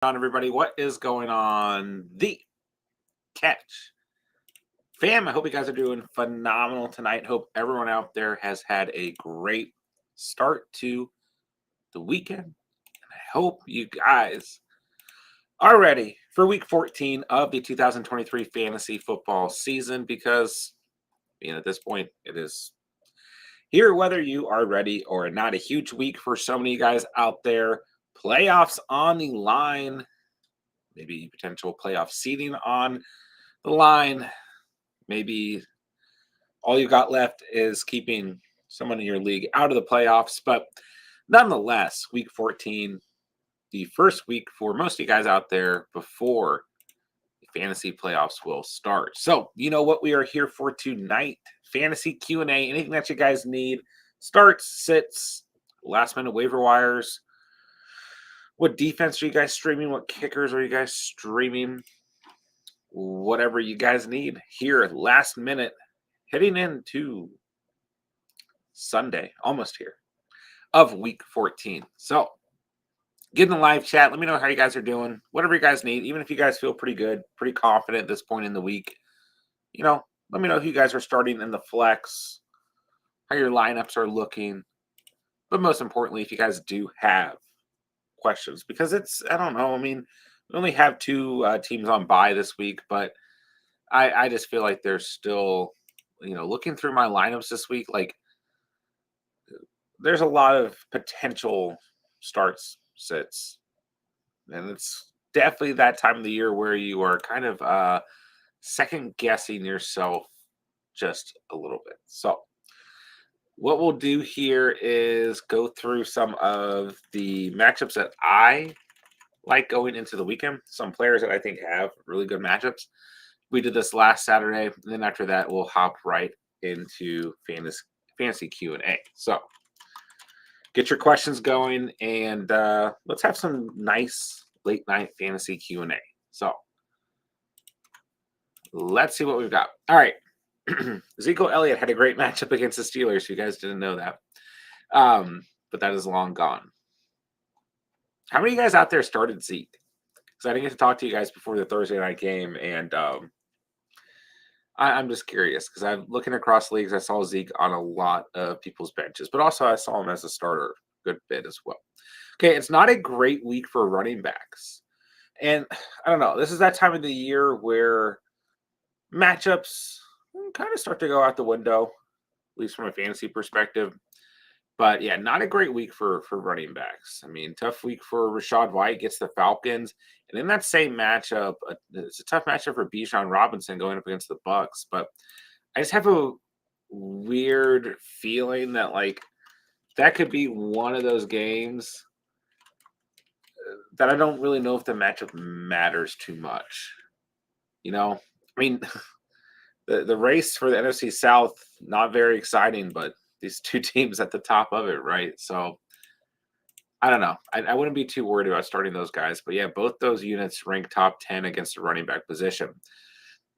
On, everybody? What is going on? The catch. Fam, I hope you guys are doing phenomenal tonight. Hope everyone out there has had a great start to the weekend. And I hope you guys are ready for week 14 of the 2023 fantasy football season because, at this point, it is here, whether you are ready or not. A huge week for so many guys out there. Playoffs on the line, maybe potential playoff seeding on the line. Maybe all you got left is keeping someone in your league out of the playoffs. But nonetheless, week 14, the first week for most of you guys out there before the fantasy playoffs will start. So, you know what we are here for tonight? Fantasy Q&A, anything that you guys need. Starts, sits, last minute waiver wires. What defense are you guys streaming? What kickers are you guys streaming? Whatever you guys need here, last minute, heading into Sunday, almost here, of week 14. So get in the live chat. Let me know how you guys are doing. Whatever you guys need, even if you guys feel pretty good, pretty confident at this point in the week, let me know who you guys are starting in the flex, how your lineups are looking. But most importantly, if you guys do have questions, because I don't know. I mean, we only have two teams on bye this week, but I just feel like there's still, looking through my lineups this week, like there's a lot of potential starts, sits, and it's definitely that time of the year where you are kind of second guessing yourself just a little bit. So what we'll do here is go through some of the matchups that I like going into the weekend. Some players that I think have really good matchups. We did this last Saturday, and then after that, we'll hop right into fantasy Q&A. So get your questions going, and let's have some nice late night fantasy Q&A. So let's see what we've got. All right. Ezekiel Elliott had a great matchup against the Steelers. If you guys didn't know that. But that is long gone. How many of you guys out there started Zeke? Because I didn't get to talk to you guys before the Thursday night game, and I'm just curious because I'm looking across leagues. I saw Zeke on a lot of people's benches, but also I saw him as a starter a good bit as well. Okay, it's not a great week for running backs. And I don't know. This is that time of the year where matchups kind of start to go out the window, at least from a fantasy perspective. But yeah, not a great week for running backs. I mean, tough week for Rashad White, gets the Falcons. And in that same matchup, it's a tough matchup for Bijan Robinson going up against the Bucks. But I just have a weird feeling that that could be one of those games that I don't really know if the matchup matters too much. I mean, the race for the NFC South, not very exciting, but these two teams at the top of it, right? So I don't know. I wouldn't be too worried about starting those guys. But yeah, both those units rank top 10 against the running back position.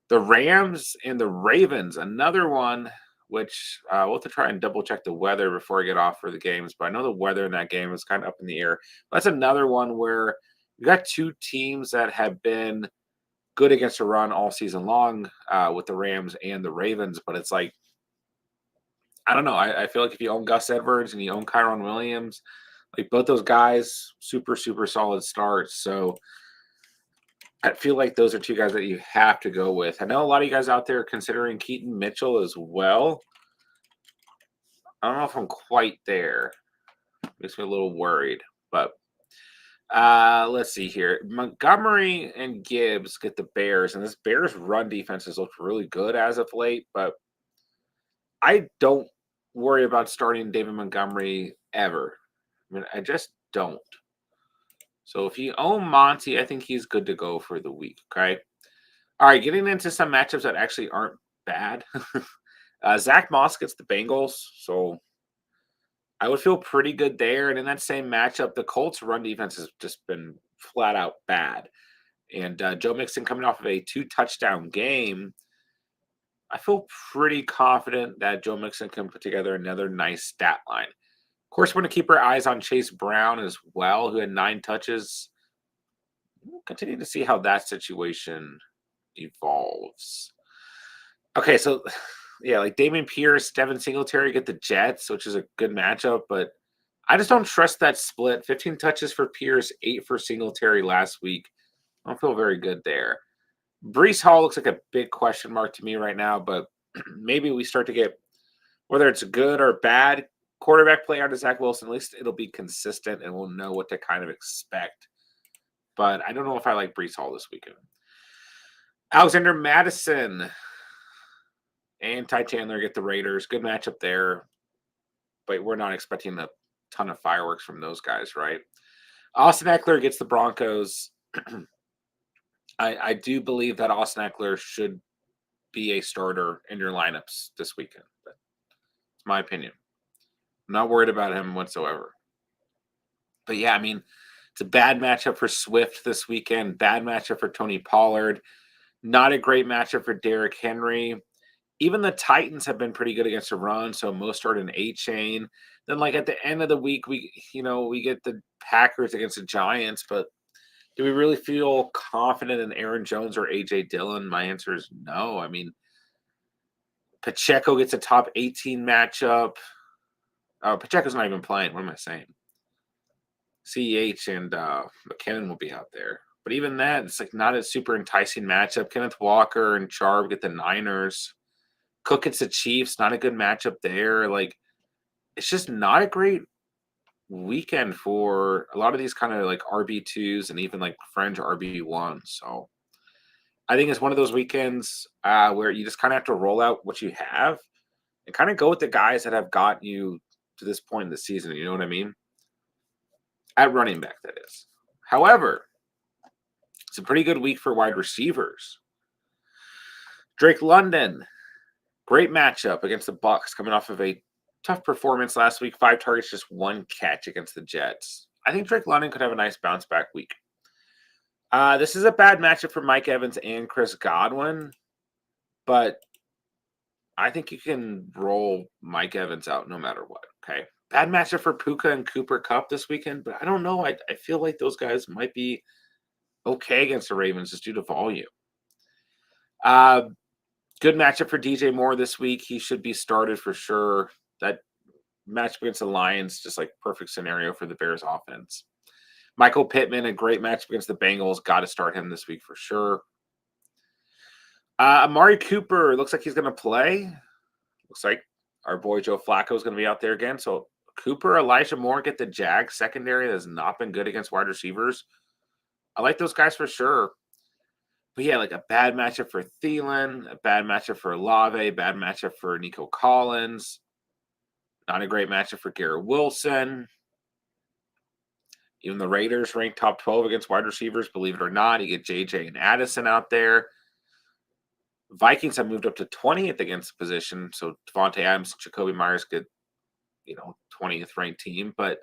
The Rams and the Ravens, another one, which we'll have to try and double check the weather before I get off for the games. But I know the weather in that game is kind of up in the air. That's another one where you got two teams that have been good against the run all season long with the Rams and the Ravens. But it's like, I don't know. I feel like if you own Gus Edwards and you own Kyron Williams, like both those guys, super, super solid starts. So I feel like those are two guys that you have to go with. I know a lot of you guys out there are considering Keaton Mitchell as well. I don't know if I'm quite there. Makes me a little worried. But let's see here. Montgomery and Gibbs get the Bears. And this Bears run defense has looked really good as of late. But I don't worry about starting David Montgomery ever. I mean, I just don't. So if you own Monty, I think he's good to go for the week. Okay. All right. Getting into some matchups that actually aren't bad. Zach Moss gets the Bengals. So I would feel pretty good there. And in that same matchup, the Colts run defense has just been flat out bad. And Joe Mixon coming off of a 2-touchdown game. I feel pretty confident that Joe Mixon can put together another nice stat line. Of course, we're going to keep our eyes on Chase Brown as well, who had 9 touches we'll continue to see how that situation evolves. Okay, so yeah, like Damian Pierce, Devin Singletary get the Jets, which is a good matchup, but I just don't trust that split. 15 touches for Pierce, 8 for Singletary last week. I don't feel very good there. Brees Hall looks like a big question mark to me right now, but maybe we start to get, whether it's good or bad quarterback play out of Zach Wilson, at least it'll be consistent and we'll know what to kind of expect. But I don't know if I like Brees Hall this weekend. Alexander Madison and Ty Chandler get the Raiders. Good matchup there, but we're not expecting a ton of fireworks from those guys, right? Austin Eckler gets the Broncos. I do believe that Austin Eckler should be a starter in your lineups this weekend. But it's my opinion. I'm not worried about him whatsoever. But yeah, I mean, it's a bad matchup for Swift this weekend. Bad matchup for Tony Pollard. Not a great matchup for Derrick Henry. Even the Titans have been pretty good against the run, so Mostert and A-Chain. Then, like at the end of the week, we get the Packers against the Giants, but do we really feel confident in Aaron Jones or AJ Dillon? My answer is no. I mean, Pacheco gets a top 18 matchup. Oh, Pacheco's not even playing. What am I saying? CEH and McKinnon will be out there. But even that, it's like not a super enticing matchup. Kenneth Walker and Charb get the Niners. Cook gets the Chiefs. Not a good matchup there. Like, it's just not a great weekend for a lot of these kind of like RB2s and even like fringe RB1s. So I think it's one of those weekends where you just kind of have to roll out what you have and kind of go with the guys that have got you to this point in the season. You know what I mean? At running back, that is. However, it's a pretty good week for wide receivers. Drake London, great matchup against the Bucks, coming off of a tough performance last week. 5 targets, just 1 catch against the Jets. I think Drake London could have a nice bounce back week. This is a bad matchup for Mike Evans and Chris Godwin, but I think you can roll Mike Evans out no matter what. Okay. Bad matchup for Puka and Cooper Kupp this weekend, but I don't know. I feel like those guys might be okay against the Ravens just due to volume. Good matchup for DJ Moore this week. He should be started for sure. That matchup against the Lions, just like perfect scenario for the Bears offense. Michael Pittman, a great matchup against the Bengals. Got to start him this week for sure. Amari Cooper, looks like he's going to play. Looks like our boy Joe Flacco is going to be out there again. So Cooper, Elijah Moore get the Jags secondary that has not been good against wide receivers. I like those guys for sure. But yeah, like a bad matchup for Thielen, a bad matchup for Olave, bad matchup for Nico Collins. Not a great matchup for Garrett Wilson. Even the Raiders ranked top 12 against wide receivers, believe it or not. You get JJ and Addison out there. Vikings have moved up to 20th against the position. So Devontae Adams and Jacoby Myers get, 20th ranked team. But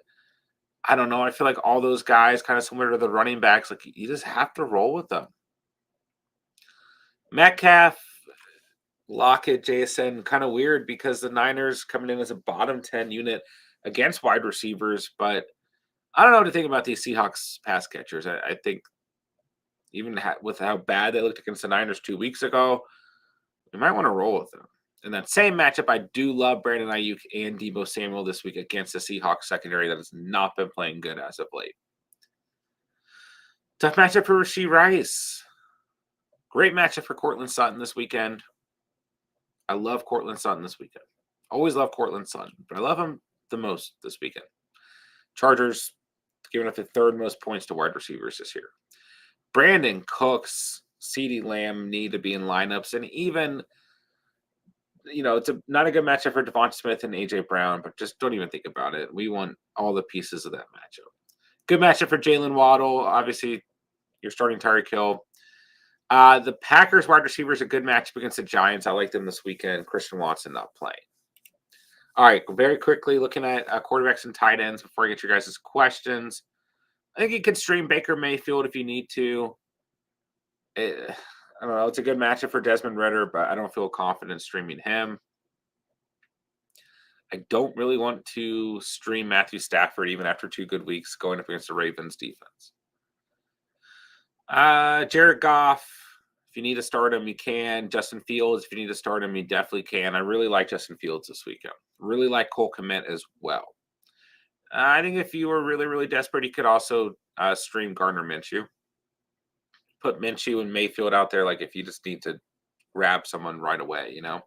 I don't know. I feel like all those guys, kind of similar to the running backs, like you just have to roll with them. Metcalf, Lockett, JSN, kind of weird because the Niners coming in as a bottom 10 unit against wide receivers. But I don't know what to think about these Seahawks pass catchers. I think even with how bad they looked against the Niners 2 weeks ago, you might want to roll with them. In that same matchup, I do love Brandon Ayuk and Deebo Samuel this week against the Seahawks secondary that has not been playing good as of late. Tough matchup for Rashee Rice. Great matchup for Cortland Sutton this weekend. I love Cortland Sutton this weekend. Always love Cortland Sutton, but I love him the most this weekend. Chargers giving up the 3rd most points to wide receivers this year. Brandon Cooks, CeeDee Lamb need to be in lineups, and even it's not a good matchup for Devonta Smith and AJ Brown, but just don't even think about it. We want all the pieces of that matchup. Good matchup for Jalen Waddle. Obviously, you're starting Tyreek Hill. The Packers wide receivers a good matchup against the Giants. I like them this weekend. Christian Watson not playing. All right, very quickly looking at quarterbacks and tight ends before I get your guys' questions. I think you could stream Baker Mayfield if you need to. I don't know. It's a good matchup for Desmond Ridder, but I don't feel confident streaming him. I don't really want to stream Matthew Stafford even after 2 good weeks going up against the Ravens defense. Jared Goff, if you need to start him, you can. Justin Fields, if you need to start him, you definitely can. I really like Justin Fields this weekend. Really like Cole Kmet as well. I think if you were really, really desperate, you could also stream Gardner Minshew. Put Minshew and Mayfield out there, like if you just need to grab someone right away, you know?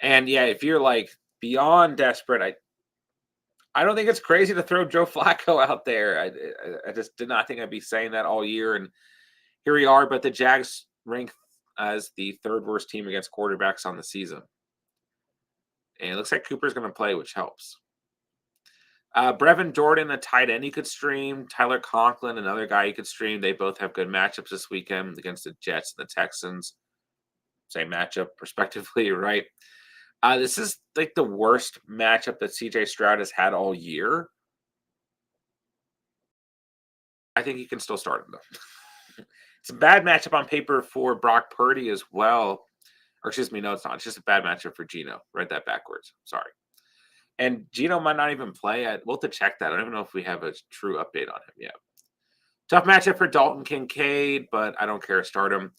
And yeah, if you're like beyond desperate, I don't think it's crazy to throw Joe Flacco out there. I just did not think I'd be saying that all year. And here we are, but the Jags rank as the third worst team against quarterbacks on the season. And it looks like Cooper's going to play, which helps. Brevin Jordan, a tight end you could stream. Tyler Conklin, another guy you could stream. They both have good matchups this weekend against the Jets and the Texans. Same matchup, respectively, right? This is like the worst matchup that CJ Stroud has had all year. I think you can still start him, though. It's a bad matchup on paper for Brock Purdy as well. Or excuse me, no, it's not. It's just a bad matchup for Geno. Read that backwards. Sorry. And Geno might not even play. We'll have to check that. I don't even know if we have a true update on him yet. Tough matchup for Dalton Kincaid, but I don't care. Start him.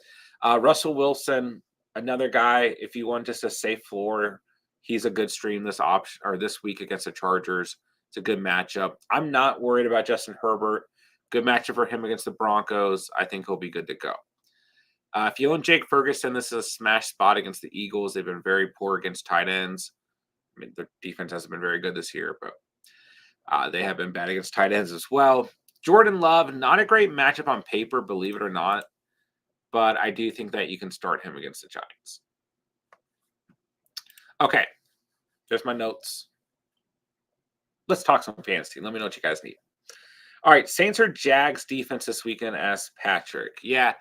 Russell Wilson, another guy. If you want just a safe floor, he's a good stream this option or this week against the Chargers. It's a good matchup. I'm not worried about Justin Herbert. Good matchup for him against the Broncos. I think he'll be good to go. If you own Jake Ferguson, this is a smash spot against the Eagles. They've been very poor against tight ends. I mean, their defense hasn't been very good this year, but they have been bad against tight ends as well. Jordan Love, not a great matchup on paper, believe it or not, but I do think that you can start him against the Giants. Okay, there's my notes. Let's talk some fantasy. Let me know what you guys need. All right, Saints or Jags defense this weekend, asks Patrick. Yeah,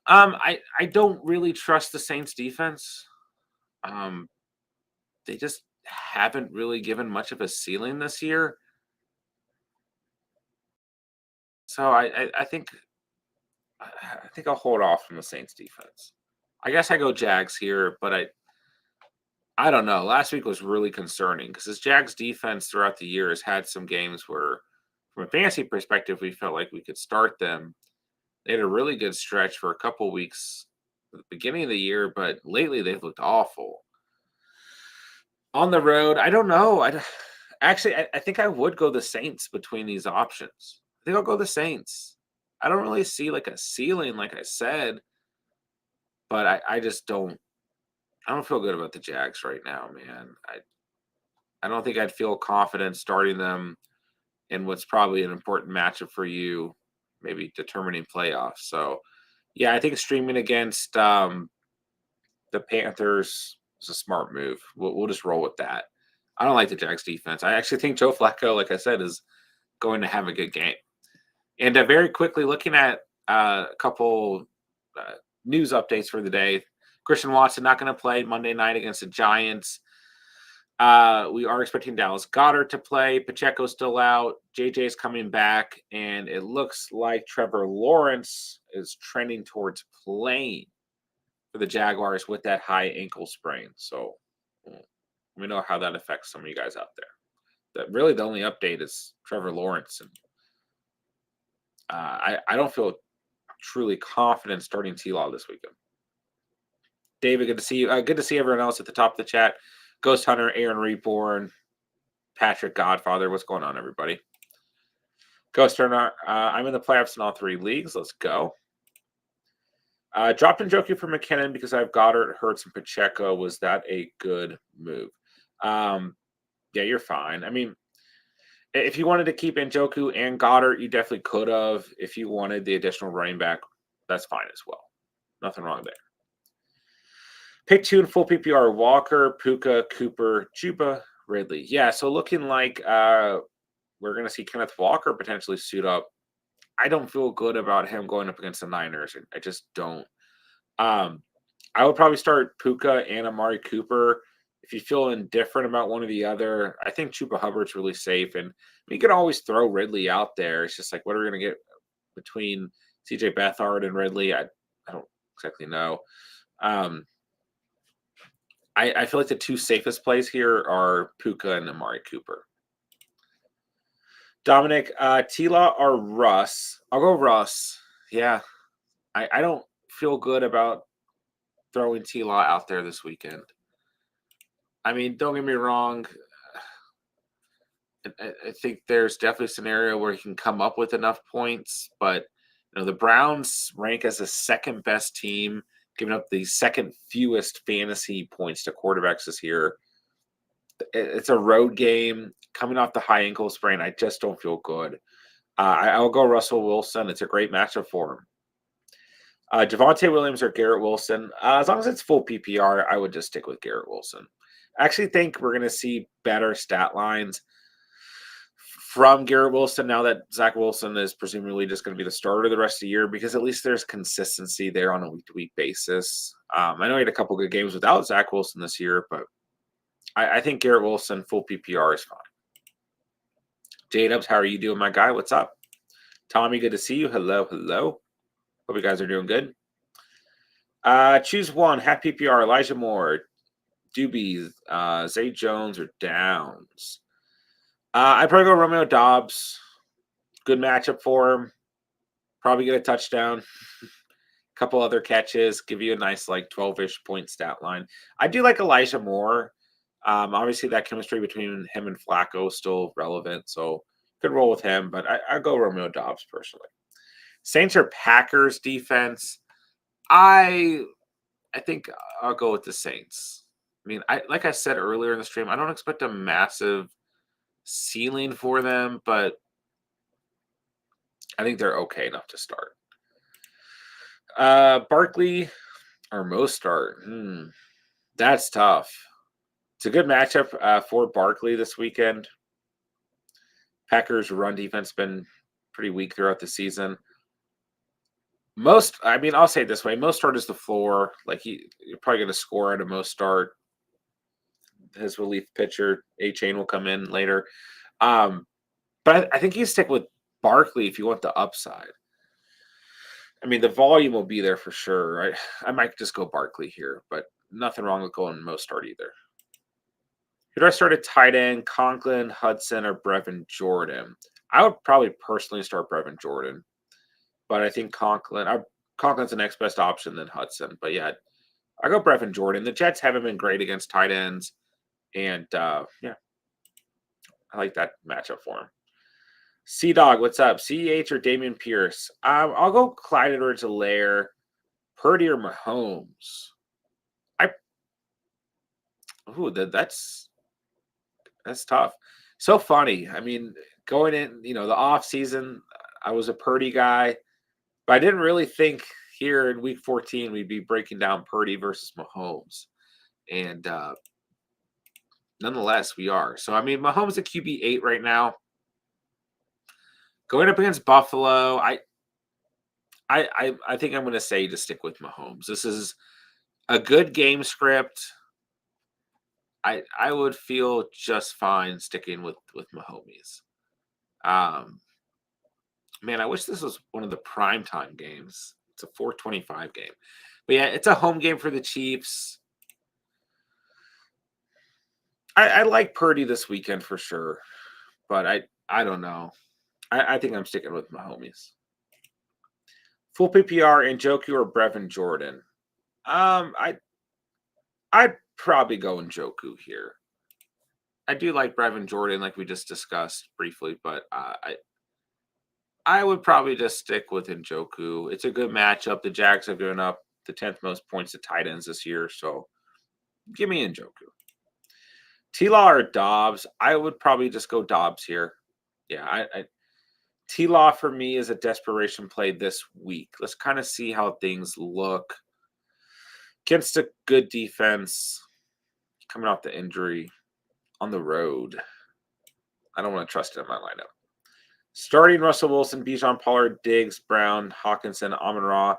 I don't really trust the Saints defense. They just haven't really given much of a ceiling this year. So I think I'll hold off from the Saints defense. I guess I go Jags here, but I don't know. Last week was really concerning because this Jags defense throughout the year has had some games where, from a fantasy perspective, we felt like we could start them. They had a really good stretch for a couple weeks at the beginning of the year, but lately they've looked awful. On the road, I don't know. I think I would go the Saints between these options. I think I'll go the Saints. I don't really see like a ceiling, like I said, but I just don't. I don't feel good about the Jags right now, man. I don't think I'd feel confident starting them in what's probably an important matchup for you, maybe determining playoffs. So, yeah, I think streaming against the Panthers is a smart move. We'll just roll with that. I don't like the Jags defense. I actually think Joe Flacco, like I said, is going to have a good game. And very quickly, looking at a couple news updates for the day. Christian Watson not going to play Monday night against the Giants. We are expecting Dallas Goedert to play. Pacheco's still out. JJ's coming back. And it looks like Trevor Lawrence is trending towards playing for the Jaguars with that high ankle sprain. So we know how that affects some of you guys out there. That really the only update is Trevor Lawrence. And I don't feel truly confident starting T-Law this weekend. David, good to see you. Good to see everyone else at the top of the chat. Ghost Hunter, Aaron Reborn, Patrick Godfather. What's going on, everybody? Ghost Hunter, I'm in the playoffs in all three leagues. Let's go. Dropped Njoku for McKinnon because I have Goddard, Hurts, and Pacheco. Was that a good move? Yeah, you're fine. I mean, if you wanted to keep Njoku and Goddard, you definitely could have. If you wanted the additional running back, that's fine as well. Nothing wrong there. Pick 2 in full PPR: Walker, Puka, Cooper, Chuba, Ridley. Yeah, so looking like we're going to see Kenneth Walker potentially suit up. I don't feel good about him going up against the Niners. I just don't. I would probably start Puka and Amari Cooper. If you feel indifferent about one or the other, I think Chuba Hubbard's really safe. And you can always throw Ridley out there. It's just like, what are we going to get between CJ Beathard and Ridley? I don't exactly know. I feel like the two safest plays here are Puka and Amari Cooper. Dominic, Tila or Russ? I'll go Russ. Yeah, I don't feel good about throwing T-Law out there this weekend. I mean, don't get me wrong. I think there's definitely a scenario where he can come up with enough points, but the Browns rank as the second best team, giving up the second fewest fantasy points to quarterbacks this year. It's a road game coming off the high ankle sprain. I just don't feel good. I'll go Russell Wilson. It's a great matchup for him. Javonte Williams or Garrett Wilson. As long as it's full PPR, I would just stick with Garrett Wilson. I actually think we're going to see better stat lines from Garrett Wilson now that Zach Wilson is presumably just going to be the starter the rest of the year, because at least there's consistency there on a week-to-week basis. I know he had a couple good games without Zach Wilson this year, but I think Garrett Wilson full PPR is fine. J-Dubs, how are you doing, my guy? What's up? Tommy, good to see you. Hello, hello. Hope you guys are doing good. Choose one. Half PPR, Elijah Moore, Doobies, Zay Jones, or Downs. I'd probably go Romeo Dobbs. Good matchup for him. Probably get a touchdown. A couple other catches. Give you a nice 12-ish point stat line. I do like Elijah Moore. Obviously, that chemistry between him and Flacco is still relevant, so could roll with him, but I'd go Romeo Dobbs personally. Saints or Packers defense. I think I'll go with the Saints. I mean, like I said earlier in the stream, I don't expect a massive ceiling for them, but I think they're okay enough to start. Barkley or Mostart. That's tough. It's a good matchup for Barkley this weekend. Packers' run defense been pretty weak throughout the season. I'll say it this way. Mostart is the floor. You're probably going to score at a Mostart. His relief pitcher, A-Chain, will come in later. But I think you stick with Barkley if you want the upside. I mean, the volume will be there for sure. I might just go Barkley here, but nothing wrong with going Mostart either. Who do I start at tight end? Conklin, Hudson, or Brevin Jordan? I would probably personally start Brevin Jordan, but I think Conklin's the next best option than Hudson. But yeah, I go Brevin Jordan. The Jets haven't been great against tight ends, and I like that matchup for him. C-Dog, what's up? CEH or Damian Pierce? I'll go Clyde Edwards-Helaire, Purdy or Mahomes. That's tough. So funny. I mean, going in, the off season, I was a Purdy guy, but I didn't really think here in week 14 we'd be breaking down Purdy versus Mahomes. And nonetheless, we are. So, I mean, Mahomes at QB8 right now. Going up against Buffalo, I think I'm going to say to stick with Mahomes. This is a good game script. I would feel just fine sticking with Mahomes. Man, I wish this was one of the primetime games. It's a 4:25 game. But yeah, it's a home game for the Chiefs. I like Purdy this weekend for sure, but I don't know. I think I'm sticking with Mahomes. Full PPR, Njoku or Brevin Jordan. I'd probably go Njoku here. I do like Brevin Jordan, like we just discussed briefly, but I would probably just stick with Njoku. It's a good matchup. The Jags have given up the 10th most points to tight ends this year, so give me Njoku. T-Law or Dobbs? I would probably just go Dobbs here. Yeah, T-Law for me is a desperation play this week. Let's kind of see how things look against a good defense coming off the injury on the road. I don't want to trust it in my lineup. Starting Russell Wilson, Bijan Pollard, Diggs, Brown, Hawkinson, Amon-Ra.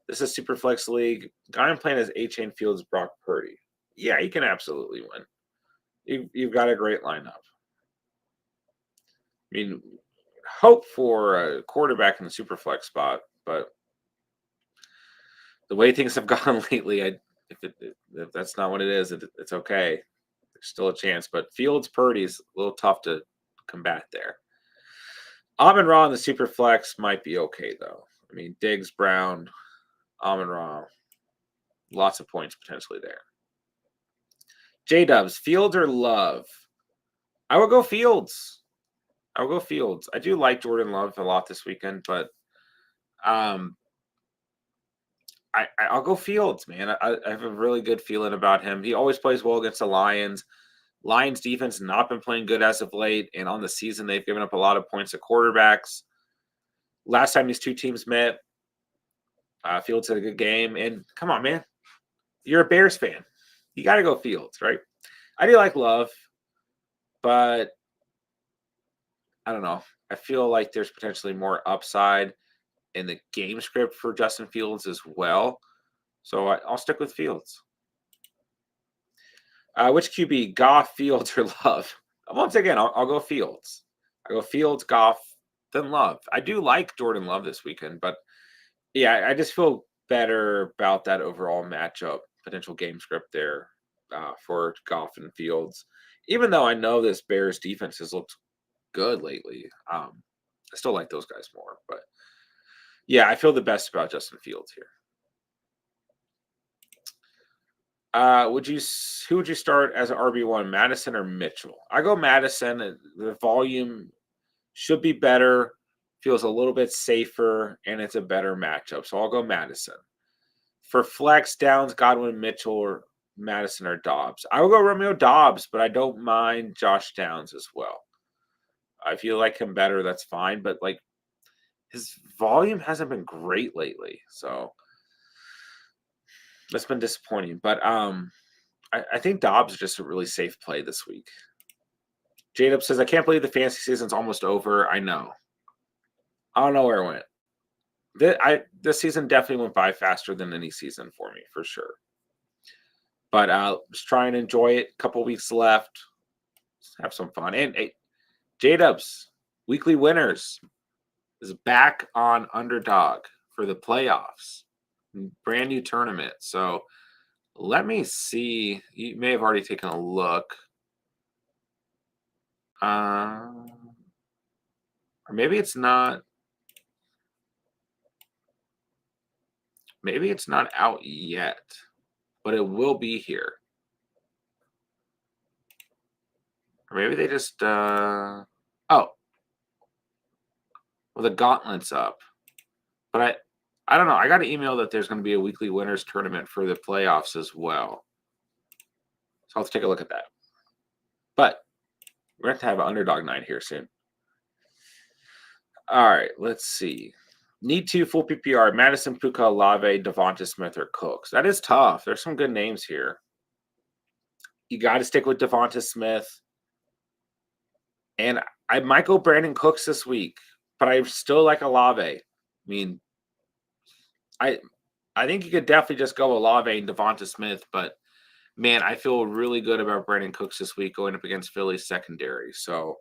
This is Super Flex League. Guy I'm playing as A-Chain Fields, Brock Purdy. Yeah, you can absolutely win. You've got a great lineup. I mean, hope for a quarterback in the Super Flex spot, but the way things have gone lately, if that's not what it is, it's okay. There's still a chance, but Fields Purdy is a little tough to combat there. Amon-Ra in the super flex might be okay though. I mean, Diggs, Brown, Amon-Ra, lots of points potentially there. J-Dubs, Fields or Love? I would go Fields. I do like Jordan Love a lot this weekend, but um, I'll go Fields, man. I have a really good feeling about him. He always plays well against the Lions. Lions defense not been playing good as of late, and on the season they've given up a lot of points to quarterbacks. Last time these two teams met, Fields had a good game. And come on, man, you're a Bears fan. You got to go Fields, right? I do like Love, but I don't know. I feel like there's potentially more upside in the game script for Justin Fields as well. So I'll stick with Fields. Which QB, Goff, Fields, or Love? Once again, I'll go Fields. I go Fields, Goff, then Love. I do like Jordan Love this weekend, but yeah, I just feel better about that overall matchup, potential game script there for Goff and Fields. Even though I know this Bears defense has looked good lately, I still like those guys more. But yeah, I feel the best about Justin Fields here. Who would you start as an RB1, Madison or Mitchell? I go Madison. The volume should be better, feels a little bit safer, and it's a better matchup. So I'll go Madison. For flex, Downs, Godwin, Mitchell, or Madison or Dobbs. I will go Romeo Dobbs, but I don't mind Josh Downs as well. If you like him better, that's fine. But like his volume hasn't been great lately, so that's been disappointing. But I think Dobbs is just a really safe play this week. J-Dub says, I can't believe the fantasy season's almost over. I know. I don't know where it went. This season definitely went by faster than any season for me, for sure. But just try and enjoy it. A couple weeks left. Just have some fun. And hey, J-Dubs, weekly winners is back on Underdog for the playoffs. Brand new tournament. So let me see. You may have already taken a look. Or maybe it's not. Maybe it's not out yet, but it will be here. Or maybe they just oh. Well, the gauntlet's up. But I don't know. I got an email that there's going to be a weekly winners tournament for the playoffs as well. So I'll have to take a look at that. But we're going to have an Underdog night here soon. All right, let's see. Need to full PPR. Madison, Puka, Olave, Devonta Smith, or Cooks. That is tough. There's some good names here. You got to stick with Devonta Smith. And I might go Brandon Cooks this week, but I still like Olave. I mean, I think you could definitely just go Olave and Devonta Smith, but man, I feel really good about Brandon Cooks this week going up against Philly's secondary. So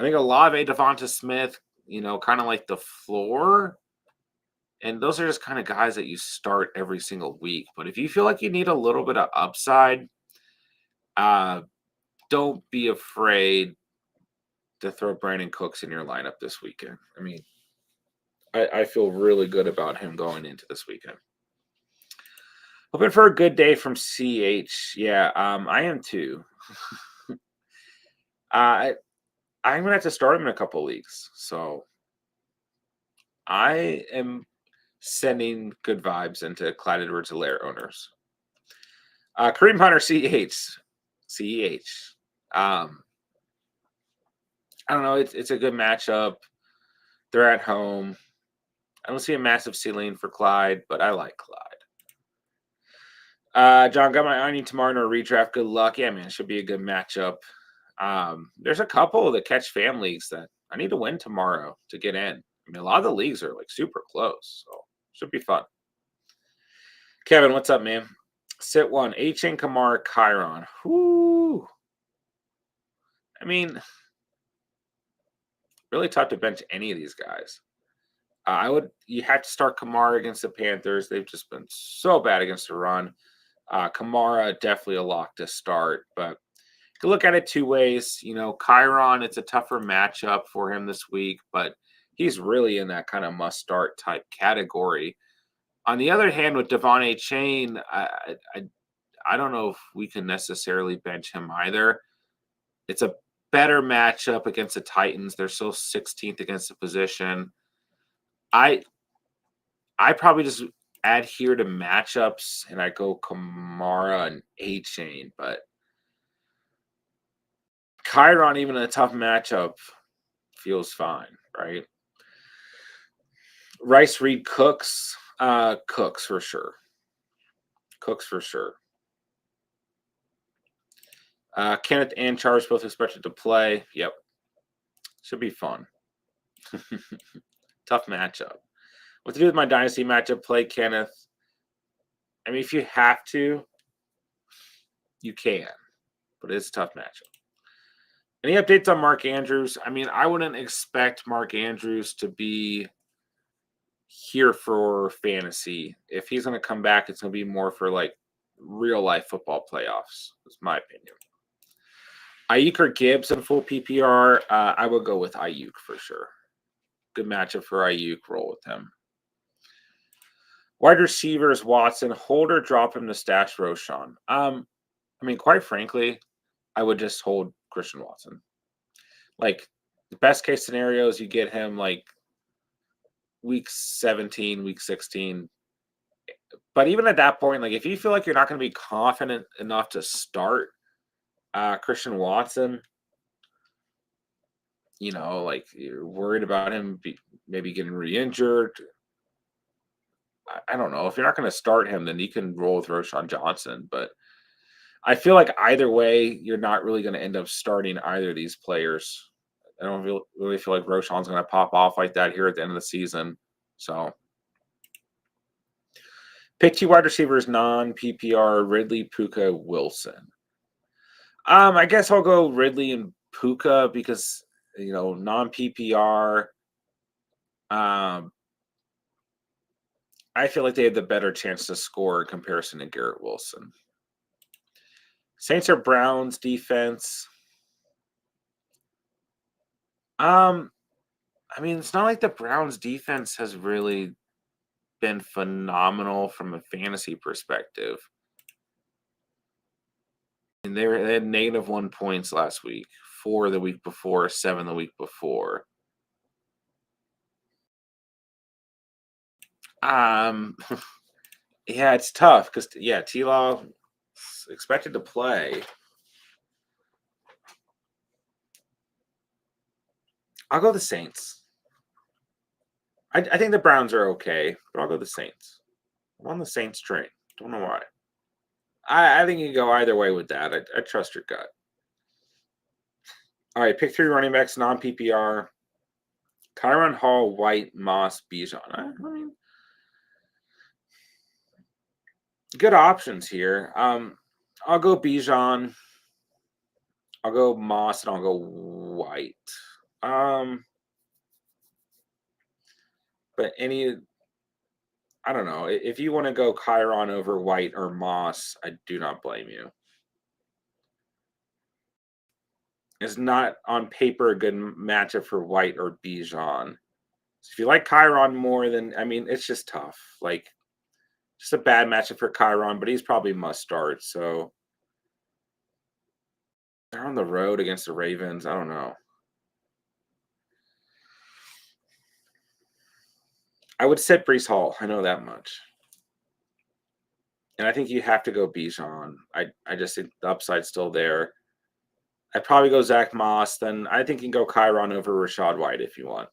I think Olave, Devonta Smith, kind of like the floor. And those are just kind of guys that you start every single week. But if you feel like you need a little bit of upside, don't be afraid to throw Brandon Cooks in your lineup this weekend. I mean, I feel really good about him going into this weekend. Hoping for a good day from CH. Yeah, I am too. I'm going to have to start him in a couple of leagues. So I am sending good vibes into Clyde Edwards-Helaire owners. Kareem Hunter, CEH. I don't know. It's a good matchup. They're at home. I don't see a massive ceiling for Clyde, but I like Clyde. John, got my onion tomorrow in a redraft. Good luck. Yeah, man, should be a good matchup. There's a couple of the catch fam leagues that I need to win tomorrow to get in. I mean, a lot of the leagues are like super close, so should be fun. Kevin, what's up, man? Sit one. H.N. Kamara, Chiron. Whoo. I mean, really tough to bench any of these guys. You have to start Kamara against the Panthers. They've just been so bad against the run. Kamara, definitely a lock to start, but you can look at it two ways. Chiron, it's a tougher matchup for him this week, but he's really in that kind of must start type category. On the other hand, with Devon A. Chain, I don't know if we can necessarily bench him either. It's a better matchup against the Titans. They're still 16th against the position. I I probably just adhere to matchups and I go Kamara and A Chain, but Chiron, even in a tough matchup, feels fine, right? Rice Reed Cooks, Cooks for sure. Cooks for sure. Kenneth and Charles both expected to play. Yep. Should be fun. Tough matchup. What to do with my dynasty matchup? Play Kenneth. I mean, if you have to, you can, but it's a tough matchup. Any updates on Mark Andrews? I mean, I wouldn't expect Mark Andrews to be here for fantasy. If he's going to come back, it's going to be more for like real life football playoffs. That's my opinion. Ayuk or Gibbs in full PPR? I would go with Ayuk for sure. Good matchup for Ayuk. Roll with him. Wide receivers, Watson. Hold or drop him to stash Roshan. I mean, quite frankly, I would just hold Christian Watson. Like, the best case scenario is you get him like week 17, week 16. But even at that point, like if you feel like you're not going to be confident enough to start Christian Watson, like you're worried about him maybe getting re-injured. I don't know. If you're not going to start him, then you can roll with Roshan Johnson. But I feel like either way, you're not really going to end up starting either of these players. I don't really feel like Roshan's going to pop off like that here at the end of the season. So pick two wide receivers, non-PPR, Ridley, Puka, Wilson. I guess I'll go Ridley and Puka because, non-PPR. I feel like they have the better chance to score in comparison to Garrett Wilson. Saints or Browns defense. I mean, it's not like the Browns defense has really been phenomenal from a fantasy perspective. And they had -1 points last week, 4 the week before, 7 the week before. Yeah, it's tough because T-Law expected to play. I'll go the Saints. I think the Browns are okay, but I'll go the Saints. I'm on the Saints train. Don't know why. I think you can go either way with that. I trust your gut. All right, pick 3 running backs, non-PPR. Kyron Hall, White, Moss, Bijan. I mean, good options here. I'll go Bijan. I'll go Moss, and I'll go White. But I don't know. If you want to go Chiron over White or Moss, I do not blame you. It's not on paper a good matchup for White or Bijan. So if you like Chiron more than, I mean, it's just tough. Like, just a bad matchup for Chiron, but he's probably must start. So they're on the road against the Ravens. I don't know. I would sit Brees Hall. I know that much. And I think you have to go Bijan. I just think the upside's still there. I'd probably go Zach Moss. Then I think you can go Chiron over Rashad White if you want.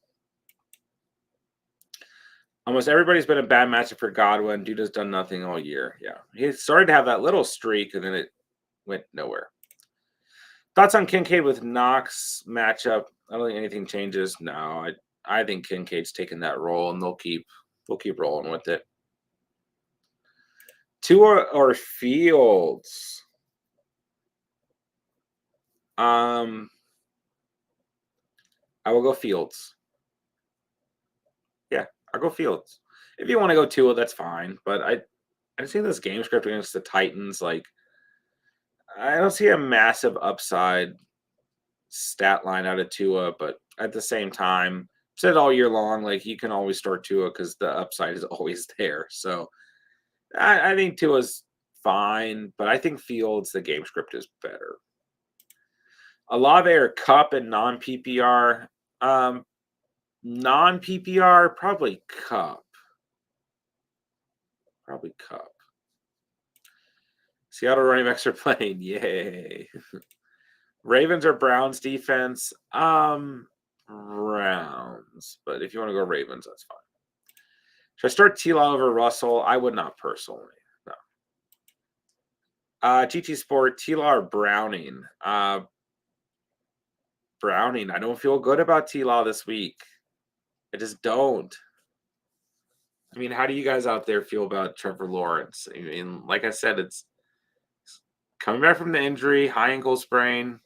Almost everybody's been a bad matchup for Godwin. Dude has done nothing all year. Yeah. He started to have that little streak, and then it went nowhere. Thoughts on Kincaid with Knox matchup? I don't think anything changes. No, I think Kincaid's taking that role, and they'll keep rolling with it. Tua or Fields? I will go Fields. Yeah, I'll go Fields. If you want to go Tua, that's fine. But I see this game script against the Titans. Like, I don't see a massive upside stat line out of Tua, but at the same time, said all year long, like you can always start Tua because the upside is always there. So I think Tua's fine, but I think Fields, the game script is better. Olave or Cup and non PPR. Non PPR, probably Cup. Probably Cup. Seattle running backs are playing. Yay. Ravens or Browns defense? Browns. But if you want to go Ravens, that's fine. Should I start T-Law over Russell? I would not personally. No. GT Sport, T-Law or Browning? Browning. I don't feel good about T-Law this week. I just don't. I mean, how do you guys out there feel about Trevor Lawrence? I mean, like I said, it's coming back from the injury, high ankle sprain,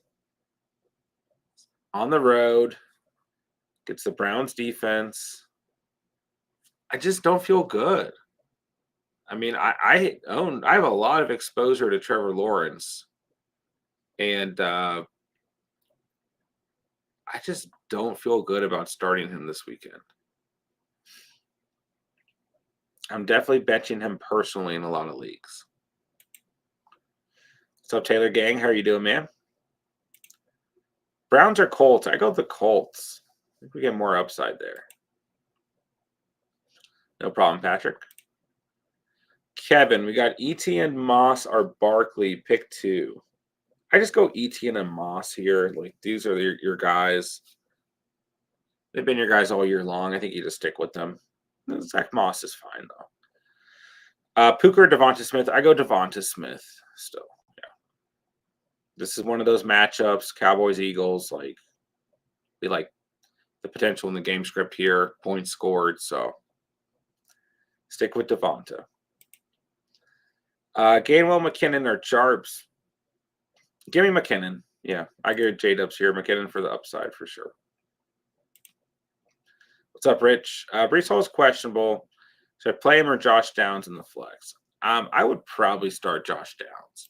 on the road, gets the Browns defense. I just don't feel good. I mean, I have a lot of exposure to Trevor Lawrence, and I just don't feel good about starting him this weekend. I'm definitely benching him personally in a lot of leagues. What's up, Taylor Gang? How are you doing, man? Browns or Colts? I go with the Colts. I think we get more upside there. No problem, Patrick. Kevin, we got ETN, Moss, or Barkley. Pick two. I just go ETN and Moss here. Like, these are your guys. They've been your guys all year long. I think you just stick with them. Zach Moss is fine, though. Puka or Devonta Smith? I go Devonta Smith still. Yeah. This is one of those matchups, Cowboys, Eagles. Like, we like the potential in the game script here. Points scored, so stick with Devonta. Gainwell, McKinnon, or Jarbs? Give me McKinnon. Yeah, I get J-Dubs here. McKinnon for the upside for sure. What's up, Rich? Brees Hall is questionable. Should I play him or Josh Downs in the flex? I would probably start Josh Downs.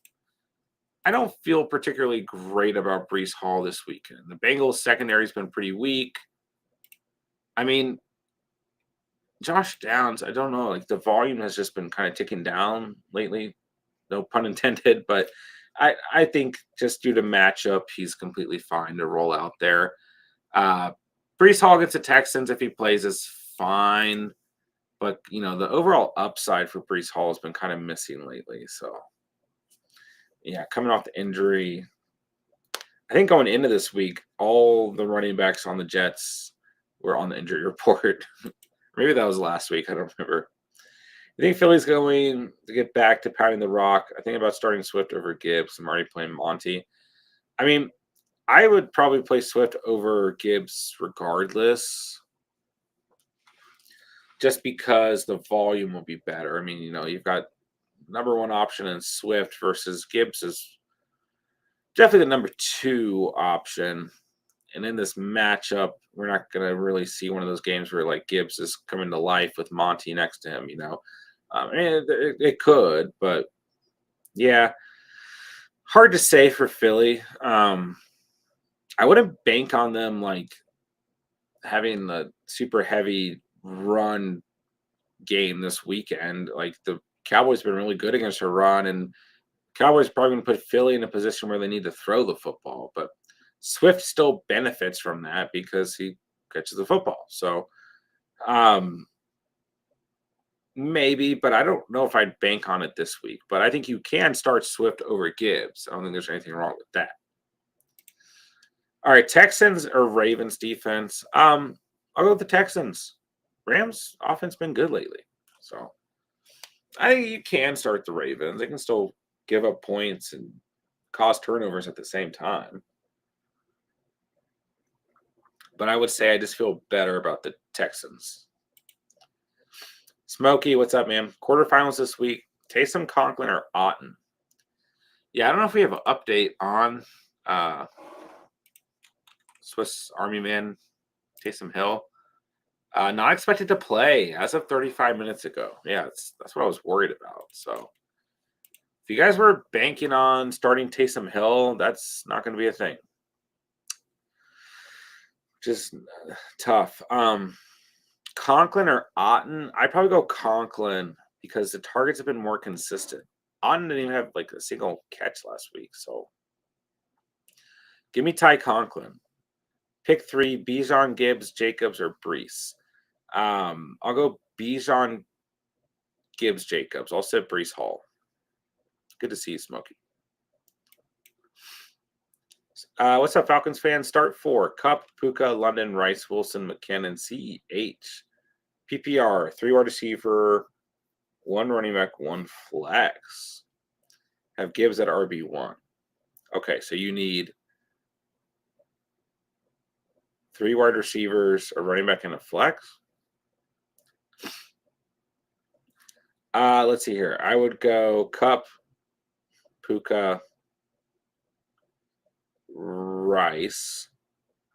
I don't feel particularly great about Brees Hall this weekend. The Bengals secondary has been pretty weak. I mean, Josh Downs, I don't know. Like, the volume has just been kind of ticking down lately. No pun intended, but I think just due to matchup, he's completely fine to roll out there. Brees Hall against the Texans, if he plays, is fine. But, you know, the overall upside for Brees Hall has been kind of missing lately. So, yeah, coming off the injury, I think going into this week, all the running backs on the Jets were on the injury report. Maybe that was last week. I don't remember. I think Philly's going to get back to pounding the rock. I think about starting Swift over Gibbs. I'm already playing Monty. I mean, I would probably play Swift over Gibbs regardless, just because the volume will be better. I mean, you know, you've got number one option in Swift versus Gibbs is definitely the number two option. And in this matchup, we're not going to really see one of those games where like Gibbs is coming to life with Monty next to him, you know. It could, but yeah, hard to say for Philly. I wouldn't bank on them like having the super heavy run game this weekend. Like, the Cowboys have been really good against a run, and Cowboys probably going to put Philly in a position where they need to throw the football, but Swift still benefits from that because he catches the football. So, maybe, but I don't know if I'd bank on it this week. But I think you can start Swift over Gibbs. I don't think there's anything wrong with that. All right, Texans or Ravens defense? I'll go with the Texans. Rams offense been good lately, so I think you can start the Ravens. They can still give up points and cause turnovers at the same time. But I would say I just feel better about the Texans. Smokey, what's up, man? Quarterfinals this week. Taysom, Conklin, or Otten? Yeah, I don't know if we have an update on Swiss Army man Taysom Hill. Not expected to play as of 35 minutes ago. Yeah, that's what I was worried about. So if you guys were banking on starting Taysom Hill, that's not going to be a thing. Just tough. Conklin or Otten? I'd probably go Conklin because the targets have been more consistent. Otten didn't even have like a single catch last week, so give me Ty Conklin. Pick 3: Bijan, Gibbs, Jacobs, or Brees. I'll go Bijan, Gibbs, Jacobs. I'll sit Brees Hall. Good to see you, Smokey. What's up, Falcons fans? Start 4: Cup, Puka, London, Rice, Wilson, McKinnon, CEH. PPR, 3 wide receiver, 1 running back, 1 flex. Have Gibbs at RB1. Okay, so you need 3 wide receivers, a running back, and a flex. Let's see here. I would go Cup, Puka, Rice.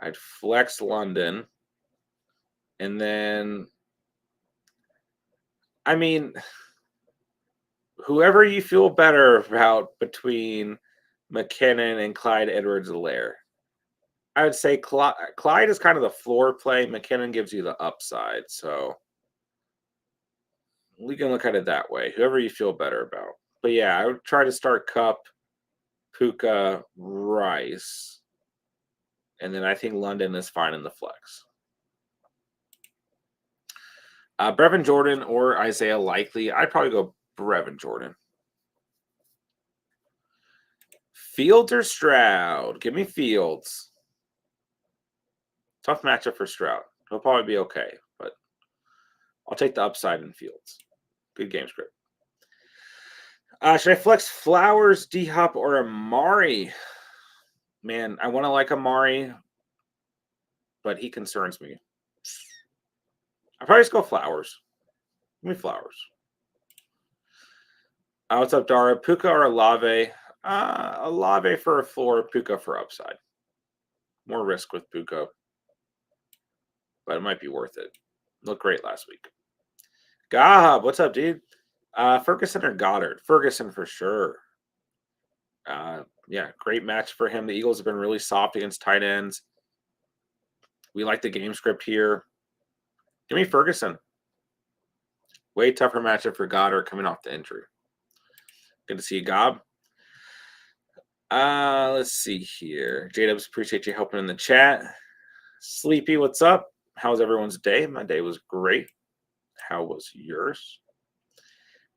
I'd flex London. And then, I mean, whoever you feel better about between McKinnon and Clyde Edwards-Helaire. I would say Clyde is kind of the floor play. McKinnon gives you the upside. So we can look at it that way. Whoever you feel better about. But yeah, I would try to start Cup, Puka, Rice. And then I think London is fine in the flex. Brevin Jordan or Isaiah Likely. I'd probably go Brevin Jordan. Fields or Stroud? Give me Fields. Tough matchup for Stroud. He'll probably be okay, but I'll take the upside in Fields. Good game script. Should I flex Flowers, D-Hop, or Amari? Man, I want to like Amari, but he concerns me. I'll probably just go Flowers. Give me Flowers. What's up, Dara? Puka or Olave? Olave for a floor, Puka for upside. More risk with Puka, but it might be worth it. Looked great last week. Gahab, what's up, dude? Ferguson or Goddard? Ferguson for sure. Yeah, great match for him. The Eagles have been really soft against tight ends. We like the game script here. Give me Ferguson. Way tougher matchup for Goddard coming off the injury. Good to see you, Gob. Let's see here. J-Dubs, appreciate you helping in the chat. Sleepy, what's up? How's everyone's day? My day was great. How was yours?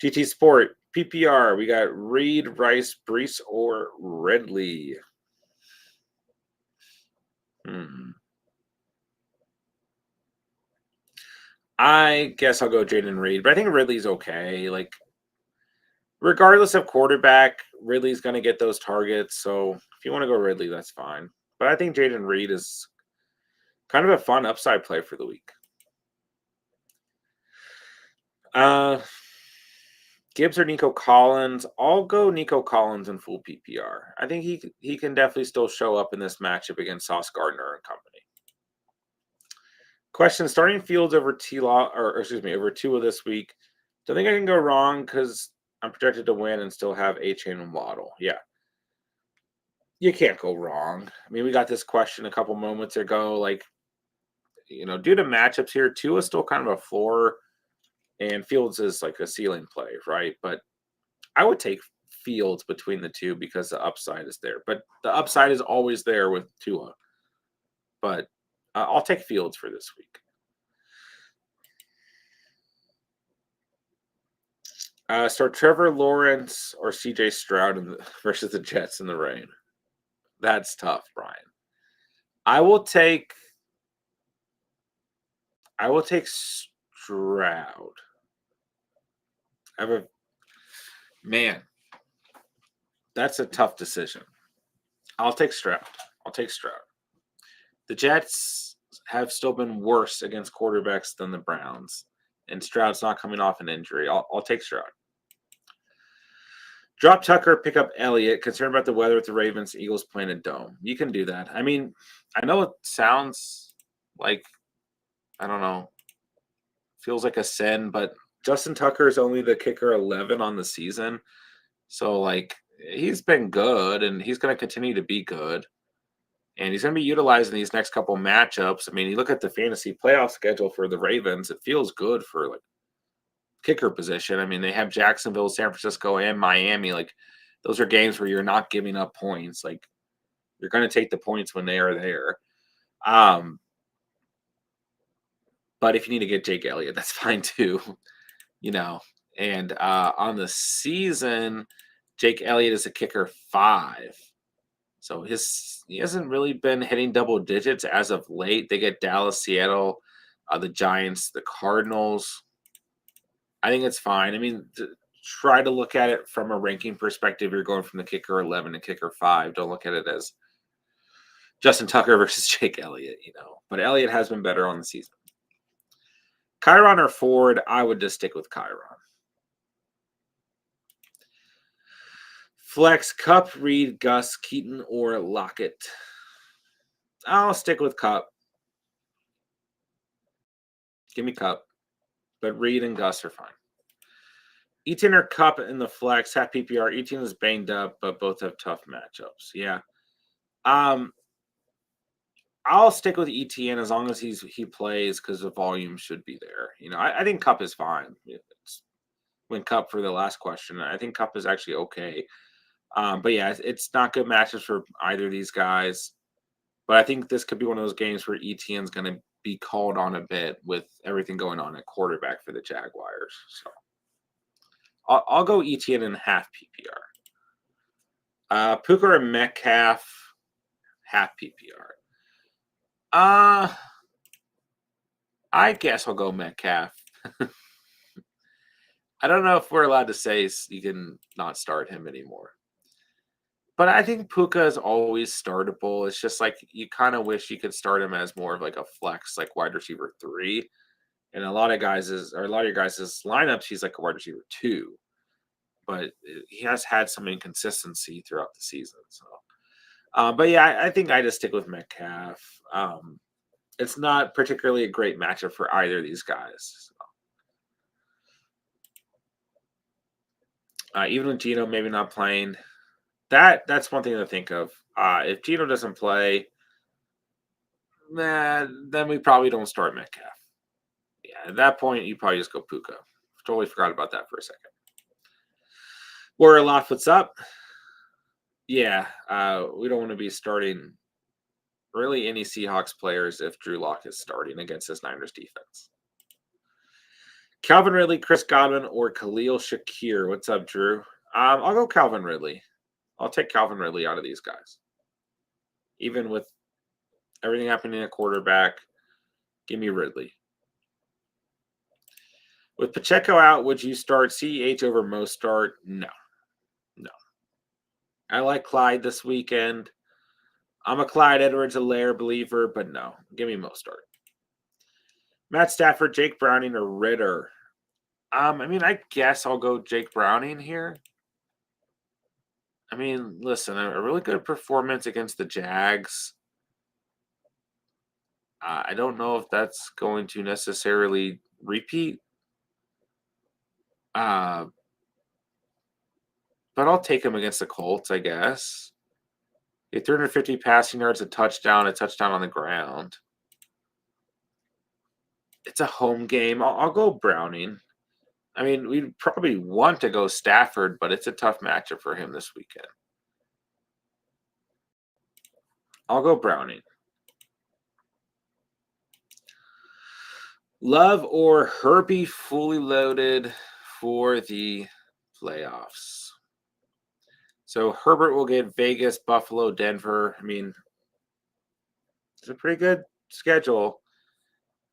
GT Sport, PPR. We got Reed, Rice, Brees, or Ridley. I guess I'll go Jaden Reed, but I think Ridley's okay. Like, regardless of quarterback, Ridley's going to get those targets. So if you want to go Ridley, that's fine. But I think Jaden Reed is kind of a fun upside play for the week. Gibbs or Nico Collins? I'll go Nico Collins in full PPR. I think he can definitely still show up in this matchup against Sauce Gardner and company. Question: starting Fields over over Tua this week. Don't think I can go wrong because I'm projected to win and still have A-Chain and Waddle. Yeah. You can't go wrong. I mean, we got this question a couple moments ago. Like, due to matchups here, Tua is still kind of a floor, and Fields is like a ceiling play, right? But I would take Fields between the two because the upside is there. But the upside is always there with Tua. But I'll take Fields for this week. So Trevor Lawrence or CJ Stroud versus the Jets in the rain. That's tough, Brian. I will take Stroud. Man, that's a tough decision. I'll take Stroud. The Jets have still been worse against quarterbacks than the Browns, and Stroud's not coming off an injury. I'll take Stroud. Drop Tucker, pick up Elliott. Concerned about the weather with the Ravens, Eagles playing a dome. You can do that. I mean, I know it sounds like, I don't know, feels like a sin, but Justin Tucker is only the kicker 11 on the season. So, like, he's been good, and he's going to continue to be good. And he's going to be utilizing these next couple matchups. I mean, you look at the fantasy playoff schedule for the Ravens, it feels good for like kicker position. I mean, they have Jacksonville, San Francisco, and Miami. Like, those are games where you're not giving up points. Like, you're going to take the points when they are there. Um, but if you need to get Jake Elliott, that's fine too. you know. And on the season, Jake Elliott is a kicker 5. So he hasn't really been hitting double digits as of late. They get Dallas, Seattle, the Giants, the Cardinals. I think it's fine. I mean, try to look at it from a ranking perspective. You're going from the kicker 11 to kicker 5. Don't look at it as Justin Tucker versus Jake Elliott. But Elliott has been better on the season. Chiron or Ford, I would just stick with Chiron. Flex, Cup, Reed, Gus, Keaton, or Lockett. I'll stick with Cup. Give me Cup. But Reed and Gus are fine. Etienne or Cup in the flex, half PPR. Etienne is banged up, but both have tough matchups. Yeah. I'll stick with Etienne as long as he plays because the volume should be there. I think Cup is fine. When Cup for the last question, I think Cup is actually okay. But yeah, it's not good matches for either of these guys. But I think this could be one of those games where Etienne's going to be called on a bit with everything going on at quarterback for the Jaguars. So I'll go Etienne in half PPR. Puka or Metcalf, half PPR. I guess I'll go Metcalf. I don't know if we're allowed to say you can not start him anymore. But I think Puka is always startable. It's just like you kind of wish you could start him as more of like a flex, like wide receiver 3. And a lot of your guys' lineups, he's like a wide receiver 2. But he has had some inconsistency throughout the season. So, but yeah, I think I just stick with Metcalf. It's not particularly a great matchup for either of these guys. So. Even with Gino maybe not playing, that's one thing to think of. If Gino doesn't play, then we probably don't start Metcalf. Yeah, at that point, you probably just go Puka. Totally forgot about that for a second. Warrior Loft, what's up? Yeah, we don't want to be starting really any Seahawks players if Drew Lock is starting against this Niners defense. Calvin Ridley, Chris Godwin, or Khalil Shakir. What's up, Drew? I'll go Calvin Ridley. I'll take Calvin Ridley out of these guys. Even with everything happening at quarterback, give me Ridley. With Pacheco out, would you start CEH over Mostart? No. I like Clyde this weekend. I'm a Clyde Edwards-Helaire believer, but no. Give me Mostart. Matt Stafford, Jake Browning, or Ritter? I guess I'll go Jake Browning here. Listen, a really good performance against the Jags. I don't know if that's going to necessarily repeat. But I'll take him against the Colts, I guess. 350 passing yards, a touchdown on the ground. It's a home game. I'll go Browning. We'd probably want to go Stafford, but it's a tough matchup for him this weekend. I'll go Browning. Love or Herbie fully loaded for the playoffs. So Herbert will get Vegas, Buffalo, Denver. It's a pretty good schedule.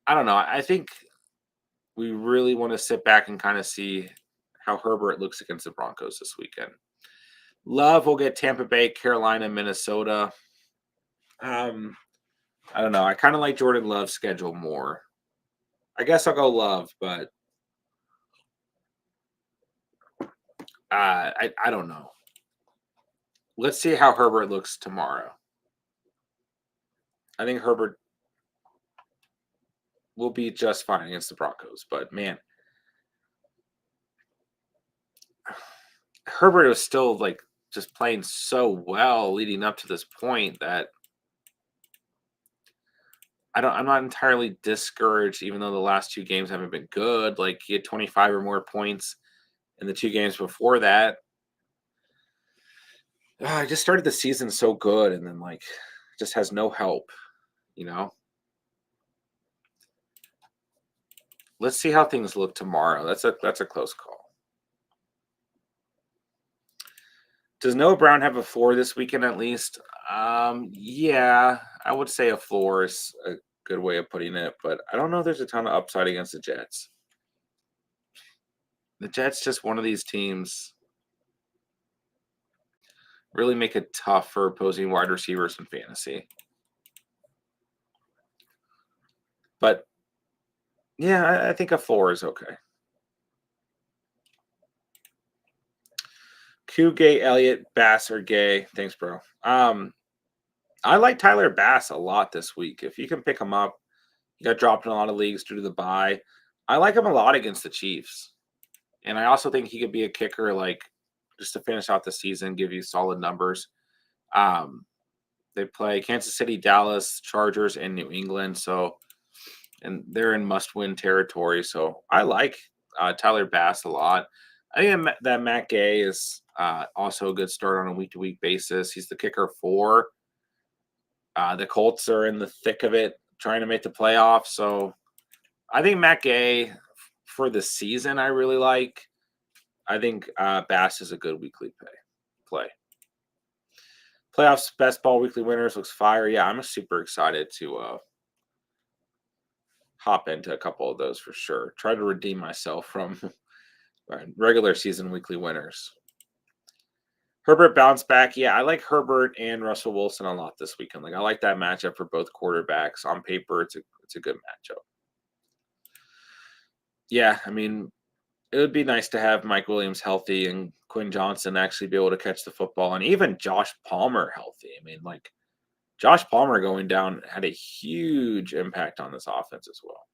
I don't know. I think we really want to sit back and kind of see how Herbert looks against the Broncos this weekend. Love will get Tampa Bay, Carolina, Minnesota. I don't know. I kind of like Jordan Love's schedule more. I guess I'll go Love, but I don't know. Let's see how Herbert looks tomorrow. I think Herbert will be just fine against the Broncos, but man, Herbert was still like just playing so well leading up to this point that I'm not entirely discouraged, even though the last two games haven't been good. Like he had 25 or more points in the two games before that. I just started the season so good, and then like just has no help. You know. Let's see how things look tomorrow. That's a close call. Does Noah Brown have a floor this weekend at least? Yeah, I would say a floor is a good way of putting it, but I don't know if there's a ton of upside against the Jets. The Jets just one of these teams really make it tough for opposing wide receivers in fantasy. But yeah, I think a floor is okay. Q Gay, Elliott, Bass, or Gay. Thanks, bro. I like Tyler Bass a lot this week. If you can pick him up, he got dropped in a lot of leagues due to the bye. I like him a lot against the Chiefs. And I also think he could be a kicker, like just to finish out the season, give you solid numbers. Um, they play Kansas City, Dallas, Chargers, and New England. So, and they're in must-win territory. So I like Tyler Bass a lot. I think that Matt Gay is also a good start on a week-to-week basis. He's the kicker for the Colts are in the thick of it, trying to make the playoffs. So I think Matt Gay for the season, I really like. I think Bass is a good weekly play. Playoffs best ball weekly winners looks fire. Yeah, I'm super excited to hop into a couple of those for sure. Try to redeem myself from regular season weekly winners. Herbert bounce back. Yeah, I like Herbert and Russell Wilson a lot this weekend. Like I like that matchup for both quarterbacks. On paper, it's a good matchup. Yeah, I mean, it would be nice to have Mike Williams healthy and Quinn Johnson actually be able to catch the football, and even Josh Palmer healthy. I mean, like Josh Palmer going down had a huge impact on this offense as well.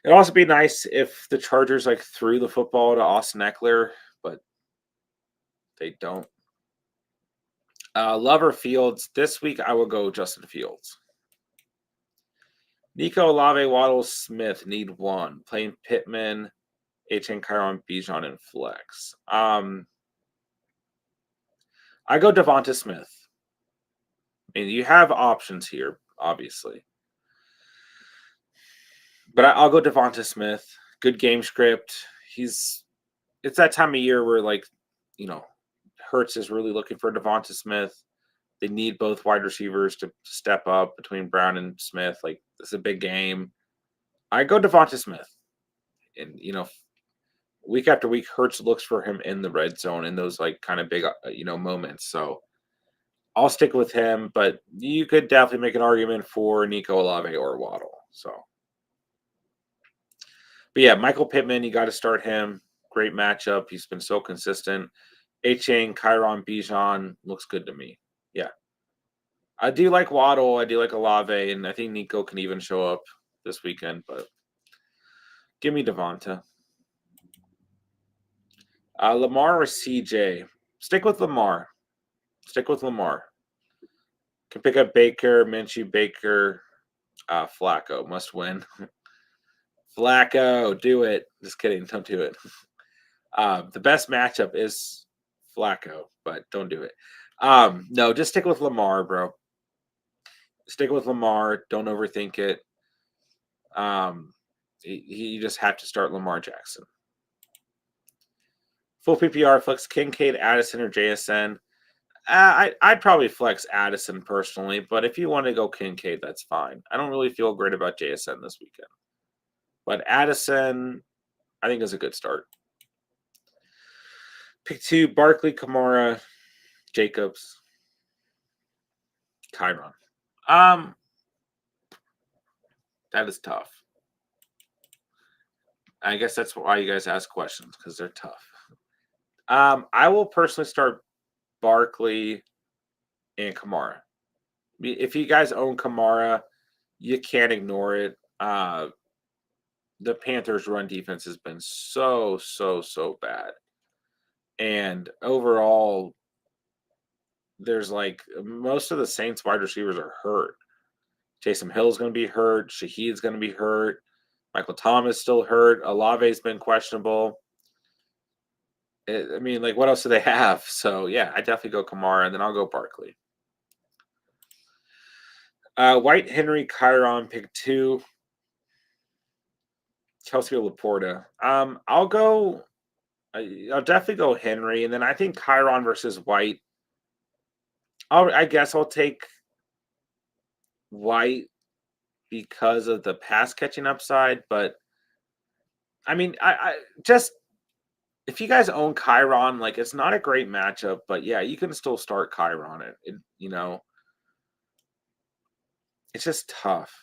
It'd also be nice if the Chargers like threw the football to Austin Eckler, but they don't. Lover Fields this week. I will go Justin Fields. Nico Olave, Waddle, Smith need one. Playing Pittman, H.N. Kyron, Bijan, and flex. I go Devonta Smith. I mean, you have options here, obviously, but I'll go Devonta Smith. Good game script. It's that time of year where like, you know, Hurts is really looking for Devonta Smith. They need both wide receivers to step up between Brown and Smith. Like this is a big game. I go Devonta Smith, and week after week, Hurts looks for him in the red zone in those like kind of big moments. So I'll stick with him, but you could definitely make an argument for Nico Olave or Waddle. So, but yeah, Michael Pittman, you got to start him. Great matchup. He's been so consistent. Achane, Kyron, Bijan looks good to me. Yeah. I do like Waddle. I do like Olave, and I think Nico can even show up this weekend, but give me Devonta. Lamar or CJ? Stick with Lamar. Stick with Lamar. Can pick up Baker, Minshew, Baker, Flacco. Must win. Flacco, do it. Just kidding. Don't do it. The best matchup is Flacco, but don't do it. No, just stick with Lamar, bro. Stick with Lamar. Don't overthink it. You just have to start Lamar Jackson. Full PPR flex Kincaid, Addison, or JSN. I'd probably flex Addison personally, but if you want to go Kincaid, that's fine. I don't really feel great about JSN this weekend, but Addison, I think is a good start. Pick two: Barkley, Kamara, Jacobs, Kyron. That is tough. I guess that's why you guys ask questions because they're tough. I will personally start Barkley and Kamara. If you guys own Kamara, you can't ignore it. The Panthers' run defense has been so bad, and overall, there's like most of the Saints wide receivers are hurt. Taysom Hill's going to be hurt. Shaheed's going to be hurt. Michael Thomas still hurt. Olave's been questionable. I mean, like, what else do they have? So, yeah, I definitely go Kamara, and then I'll go Barkley. White, Henry, Chiron, pick 2. Chelsea or Laporta. I'll definitely go Henry, and then I think Chiron versus White. I guess I'll take White because of the pass catching upside, but I mean, I just if you guys own Chiron, like it's not a great matchup, but yeah, you can still start Chiron. It's just tough.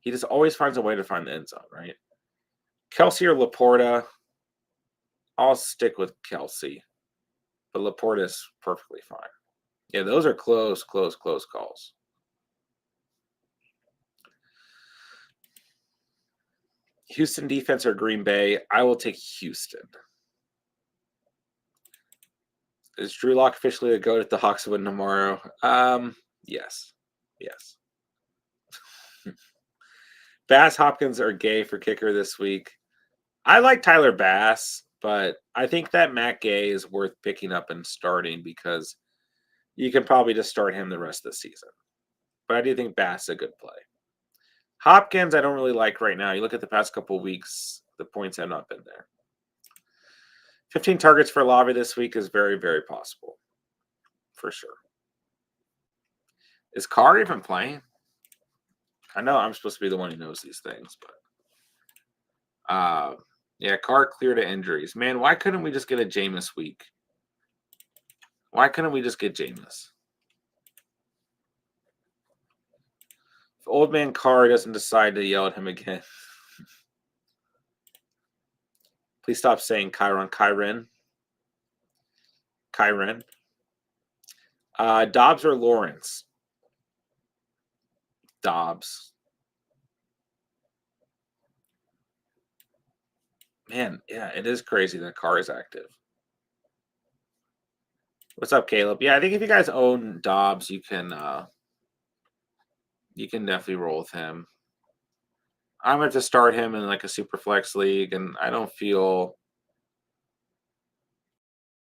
He just always finds a way to find the end zone, right? Kelsey or Laporta, I'll stick with Kelsey, but Laporta is perfectly fine. Yeah, those are close calls. Houston defense or Green Bay, I will take Houston. Is Drew Lock officially the GOAT if the Hawks win tomorrow? Yes. Bass, Hopkins, or Gay for kicker this week. I like Tyler Bass, but I think that Matt Gay is worth picking up and starting because you can probably just start him the rest of the season. But I do think Bass is a good play. Hopkins, I don't really like right now. You look at the past couple of weeks, the points have not been there. 15 targets for Olave this week is very, very possible. For sure. Is Carr even playing? I know I'm supposed to be the one who knows these things, but yeah, Carr cleared of injuries. Man, why couldn't we just get a Jameis week? Why couldn't we just get Jameis? If old man Carr doesn't decide to yell at him again, please stop saying Kyron. Dobbs or Lawrence? Dobbs. Man, yeah, it is crazy that Carr is active. What's up, Caleb? Yeah, I think if you guys own Dobbs, you can definitely roll with him. I'm going to start him in like a super flex league, and I don't feel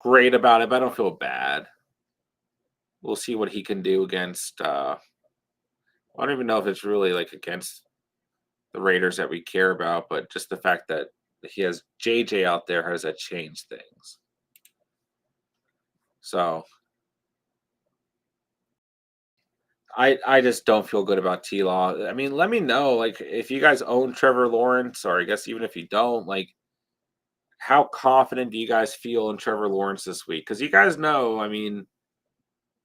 great about it, but I don't feel bad. We'll see what he can do against. I don't even know if it's really like against the Raiders that we care about, but just the fact that he has JJ out there, how does that change things? So I just don't feel good about T Law. I mean, let me know like if you guys own Trevor Lawrence, or I guess even if you don't, like how confident do you guys feel in Trevor Lawrence this week? Because you guys know, I mean,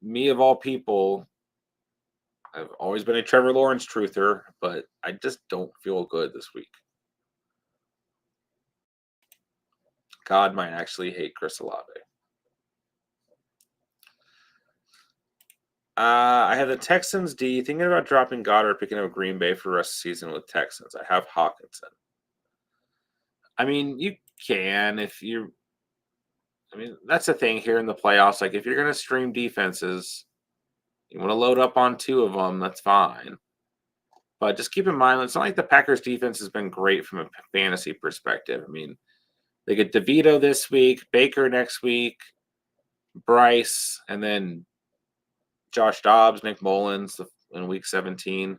me of all people, I've always been a Trevor Lawrence truther, but I just don't feel good this week. God might actually hate Chris Olave. I have the Texans D. Thinking about dropping Goddard, picking up Green Bay for the rest of the season with Texans. I have Hawkinson. I mean, you can if you. I mean, that's the thing here in the playoffs. Like, if you're going to stream defenses, you want to load up on 2 of them, that's fine. But just keep in mind, it's not like the Packers defense has been great from a fantasy perspective. I mean, they get DeVito this week, Baker next week, Bryce, and then Josh Dobbs, Nick Mullins in week 17.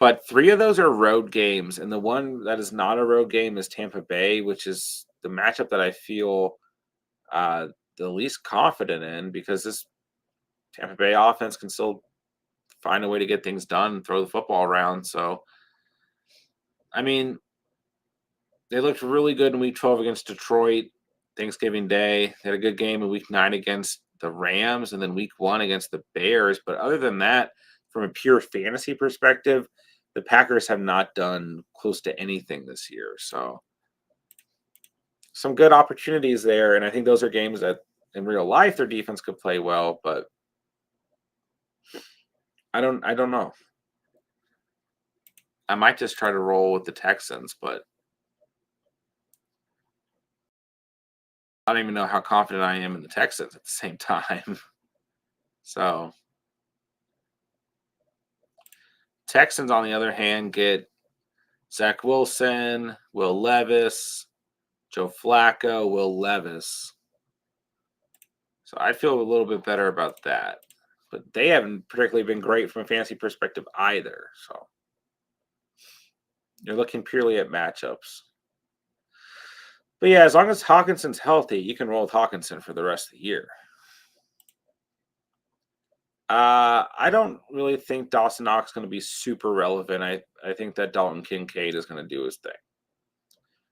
But 3 of those are road games, and the one that is not a road game is Tampa Bay, which is the matchup that I feel the least confident in because this Tampa Bay offense can still find a way to get things done, throw the football around. So, I mean, they looked really good in week 12 against Detroit, Thanksgiving Day. They had a good game in week 9 against the Rams, and then week 1 against the Bears. But other than that, from a pure fantasy perspective, the Packers have not done close to anything this year. So some good opportunities there. And I think those are games that in real life their defense could play well, but I don't know. I might just try to roll with the Texans, but I don't even know how confident I am in the Texans at the same time. So Texans, on the other hand, get Zach Wilson, Will Levis, Joe Flacco, Will Levis. So I feel a little bit better about that. But they haven't particularly been great from a fantasy perspective either. So you're looking purely at matchups. But yeah, as long as Hawkinson's healthy, you can roll with Hawkinson for the rest of the year. I don't really think Dawson Knox is going to be super relevant. I think that Dalton Kincaid is going to do his thing.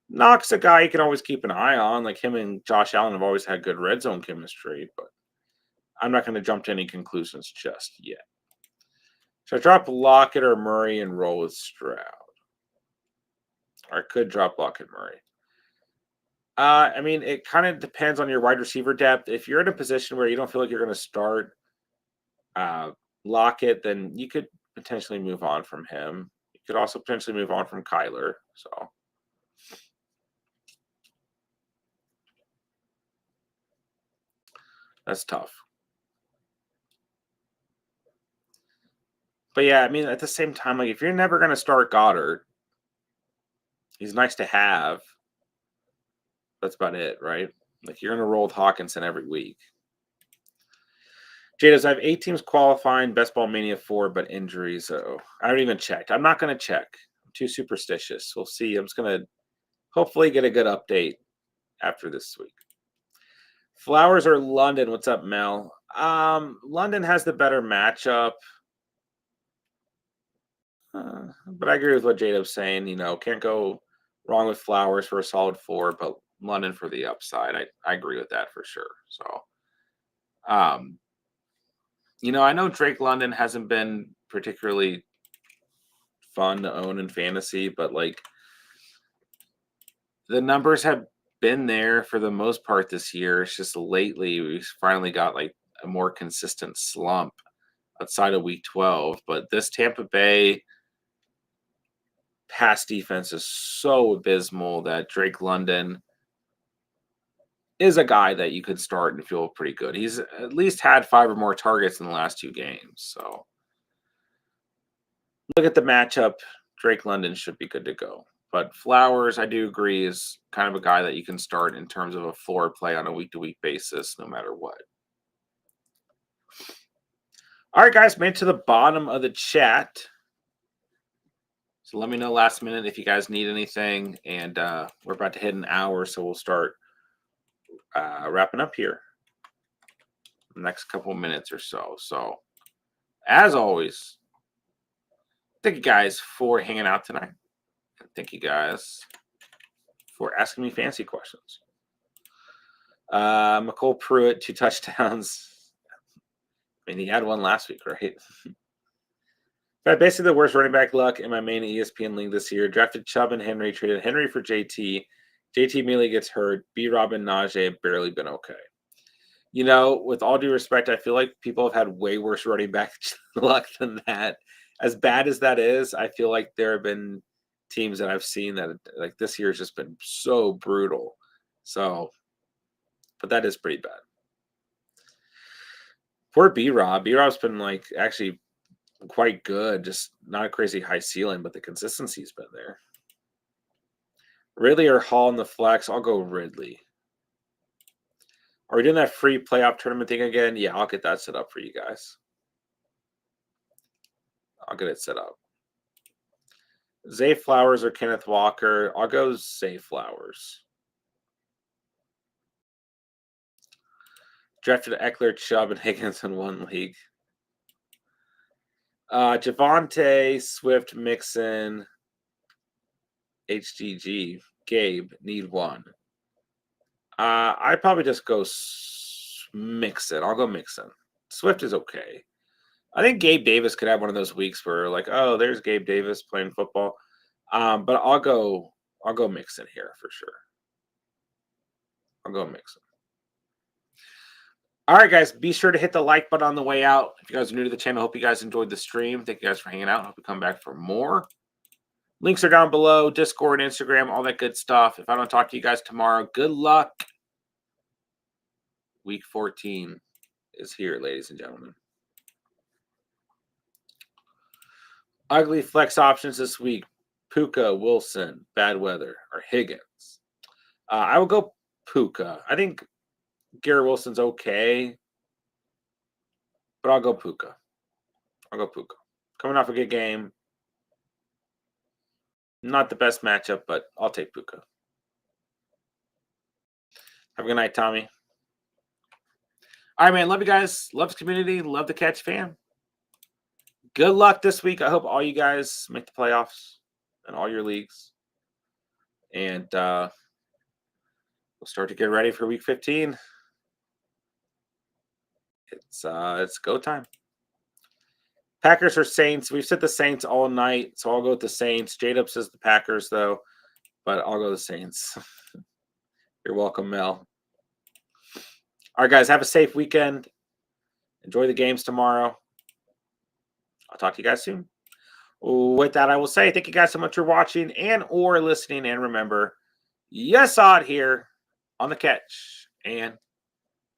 Knox, a guy you can always keep an eye on. Like him and Josh Allen have always had good red zone chemistry, but I'm not going to jump to any conclusions just yet. So I drop Lockett or Murray and roll with Stroud. Or I could drop Lockett Murray. I mean, it kind of depends on your wide receiver depth. If you're in a position where you don't feel like you're going to start Lockett, then you could potentially move on from him. You could also potentially move on from Kyler. So that's tough. But yeah, I mean, at the same time, like if you're never going to start Goddard, he's nice to have. That's about it, right? Like you're going to roll with Hawkinson every week. Jada's, I have 8 teams qualifying Best Ball Mania 4, but injuries. So I haven't even checked. I'm not going to check. I'm too superstitious. We'll see. I'm just going to hopefully get a good update after this week. Flowers or London? What's up, Mel? London has the better matchup. But I agree with what Jada's saying. You know, can't go wrong with Flowers for a solid 4, but London for the upside. I agree with that for sure. So, you know, I know Drake London hasn't been particularly fun to own in fantasy, but like the numbers have been there for the most part this year. It's just lately we've finally got like a more consistent slump outside of week 12. But this Tampa Bay pass defense is so abysmal that Drake London is a guy that you could start and feel pretty good. He's at least had 5 or more targets in the last 2 games. So look at the matchup. Drake London should be good to go. But Flowers, I do agree, is kind of a guy that you can start in terms of a floor play on a week-to-week basis, no matter what. All right, guys, made it to the bottom of the chat. So let me know last minute if you guys need anything. And we're about to hit an hour, so we'll start wrapping up here in the next couple of minutes or so. So, as always, thank you guys for hanging out tonight. And thank you guys for asking me fancy questions. McCole Pruitt, 2 touchdowns. I mean, he had one last week, right? But basically the worst running back luck in my main ESPN league this year. Drafted Chubb and Henry, traded Henry for JT. JT immediately gets hurt. B-Rob and Najee have barely been okay. You know, with all due respect, I feel like people have had way worse running back luck than that. As bad as that is, I feel like there have been teams that I've seen that like this year has just been so brutal. So, but that is pretty bad. Poor B-Rob. B-Rob's been like actually quite good, just not a crazy high ceiling, but the consistency's been there. Ridley or Hall in the flex? I'll go Ridley. Are we doing that free playoff tournament thing again? Yeah, I'll get that set up for you guys. I'll get it set up. Zay Flowers or Kenneth Walker? I'll go Zay Flowers. Drafted Eckler, Chubb, and Higgins in one league. Javonte, Swift, Mixon, HGG, Gabe, need one. I'd probably just go Mixon. I'll go Mixon. Swift is okay. I think Gabe Davis could have one of those weeks where like, oh, there's Gabe Davis playing football. But I'll go Mixon here for sure. I'll go Mixon. All right, guys, be sure to hit the like button on the way out. If you guys are new to the channel, hope you guys enjoyed the stream. Thank you guys for hanging out. Hope you come back for more. Links are down below, Discord, Instagram, all that good stuff. If I don't talk to you guys tomorrow, good luck. Week 14 is here, ladies and gentlemen. Ugly flex options this week. Puka, Wilson, bad weather, or Higgins. I will go Puka. I think Garrett Wilson's okay, but I'll go Puka. Coming off a good game. Not the best matchup, but I'll take Puka. Have a good night, Tommy. All right, man. Love you guys. Love the community. Love the Catch fam. Good luck this week. I hope all you guys make the playoffs in all your leagues. And we'll start to get ready for week 15. It's go time. Packers or Saints. We've said the Saints all night, so I'll go with the Saints. J-Dub says the Packers, though, but I'll go the Saints. You're welcome, Mel. All right, guys, have a safe weekend. Enjoy the games tomorrow. I'll talk to you guys soon. With that, I will say thank you guys so much for watching and or listening. And remember, yes, Odd here on the Catch. And